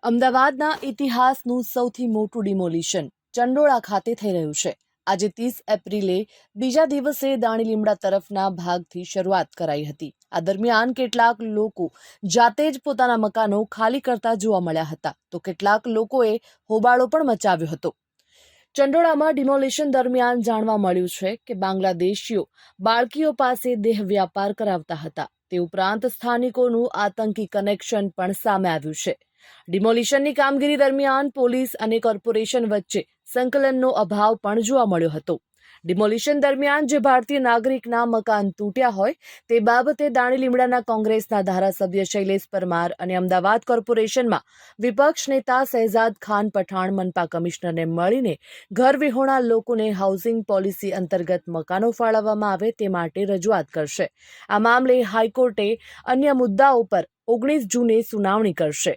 અમદાવાદના ઇતિહાસનું સૌથી મોટું ડિમોલિશન ચંડોળા ખાતે થઈ રહ્યું છે. આજે 30 એપ્રિલે બીજા દિવસે દાણીલીમડા તરફના ભાગથી શરૂઆત કરાઈ હતી. આ દરમિયાન કેટલાક લોકો જાતે જ પોતાના મકાનો ખાલી કરતા જોવા મળ્યા હતા, તો કેટલાક લોકોએ હોબાળો પણ મચાવ્યો હતો. ચંડોળામાં ડિમોલિશન દરમિયાન જાણવા મળ્યું છે કે બાંગ્લાદેશીઓ બાળકીઓ પાસે દેહ વ્યાપાર કરાવતા હતા. તે ઉપરાંત સ્થાનિકોનું આતંકી કનેક્શન પણ સામે આવ્યું છે. ડિમોલિશનની કામગીરી દરમિયાન પોલીસ અને કોર્પોરેશન વચ્ચે સંકલનનો અભાવ પણ જોવા મળ્યો હતો. ડિમોલિશન દરમિયાન જે ભારતીય નાગરિકના મકાન તૂટ્યા હોય તે બાબતે દાણીલીમડાના કોંગ્રેસના ધારાસભ્ય શૈલેષ પરમાર અને અમદાવાદ કોર્પોરેશનમાં વિપક્ષ નેતા શહેજાદ ખાન પઠાણ મનપા કમિશનરને મળીને ઘરવિહોણા લોકોને હાઉસિંગ પોલિસી અંતર્ગત મકાનો ફાળવવામાં આવે તે માટે રજૂઆત કરશે. આ મામલે હાઈકોર્ટે અન્ય મુદ્દાઓ પર 19 જૂને સુનાવણી કરશે.